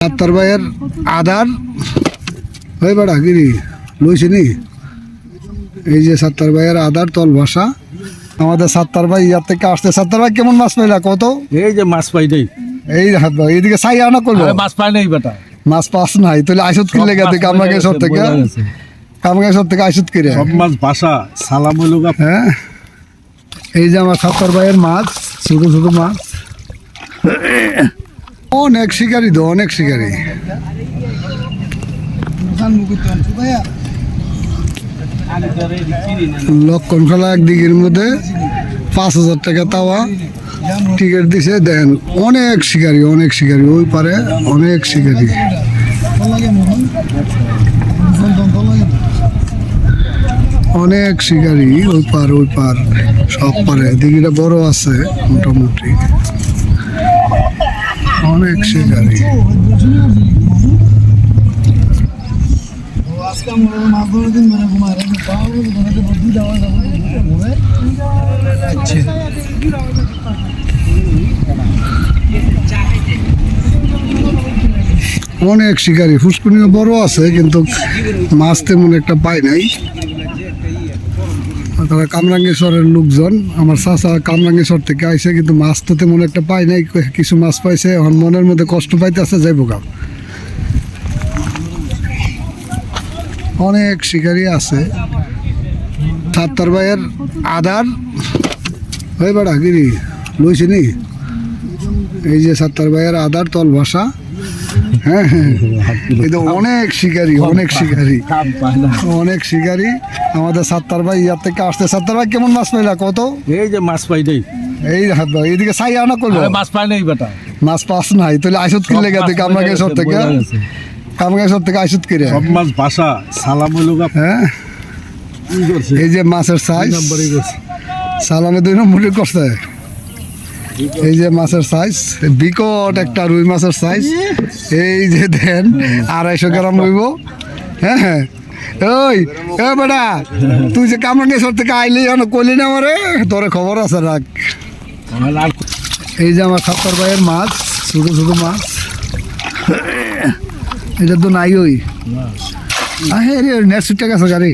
সাত্তার ভাইয়ের আধার হয়ে বেড়া গিরি লইছিনি। এই যে সাত্তার ভাইয়ের আধার তল ভাষা। আমাদের সাত্তার ভাই ইয়ার থেকে আসতে। সাত্তার ভাই কেমন মাছ পাইলা কত? এই যে মাছ পাই দেই এইদিকে চাই আনা করলো মাছ পাই নাই বেটা, মাছ পাস নাই তাহলে আইসুত কিনলে গেছে কামরাঙ্গেশ্বর থেকে। কামরাঙ্গেশ্বর থেকে আইসুত কিরে সব মাছ ভাষা সালাম হইল। হ্যাঁ, এই যে আমার সাত্তার ভাইয়ের মাছ, ছোট ছোট মাছ। অনেক শিকারি তো, অনেক শিকারি। লক্ষণ খেলা এক দিকের মধ্যে 5,000 টাকা তাওয়া টিকিট দিছে। দেন অনেক শিকারি, অনেক শিকারি ওই পারে, অনেক শিকারি। অনেক শিকারি ওই পার সব পারে। দিঘিটা বড় আছে মোটামুটি, অনেক শিকারি। অনেক শিকারি, ফুসকুনিও বড় আছে কিন্তু মাছ তেমন একটা পায় নাই। তারা কামরাঙ্গেশ্বরের লোকজন, আমার চাচা কামরাঙ্গেশ্বর থেকে আইসে কিন্তু মাছ তো তেমন একটা পায় নাই। কিছু মাছ পাইছে, এখন মনের মধ্যে কষ্ট পাইতে আছে, যাইব গা। অনেক শিকারি আছে। সাত্তার ভাইয়ের আধার হয়ে বেড়া গিরি লইছিনি। এই যে সাত্তার ভাইয়ের আধার তল ভাষা। হ্যাঁ হ্যাঁ, এই তো অনেক শিকারি, অনেক শিকারি, অনেক শিকারি। আমাদের সাত্তার ভাই ইয়ার থেকে আসতে। সাত্তার ভাই কেমন মাছ পাইলা কত? এই যে মাছ পাই দেই এইদিকে চাই আনা করলো মাছ পাই নাই বেটা, মাছ পাস নাই তাহলে আইসুত কিনলে গেছে কামরাঙ্গেশ্বর থেকে। কামরাঙ্গেশ্বর থেকে আইসুত কিরে সব মাছ ভাষা সালাম হইল। হ্যাঁ, এই যে মাছের সাইজ সালামে 2 নম্বরে করছে। এই যে মাছের সাইজ বিকট একটা রুই মাছের সাইজ। এই যে দেন 250 গ্রাম হইব। হ্যাঁ হ্যাঁ, ওই এ বেটা তুই যে কামরাঙ্গেশ্বর থেকে আইলি কইলি না আমারে, তোরে খবর আছে রাখ। এই যে আমার সাত্তার ভাইয়ের মাছ, ছোট ছোট মাছ। এটা তো নাই ওই নেক্সট টাকা আছে গাড়ি।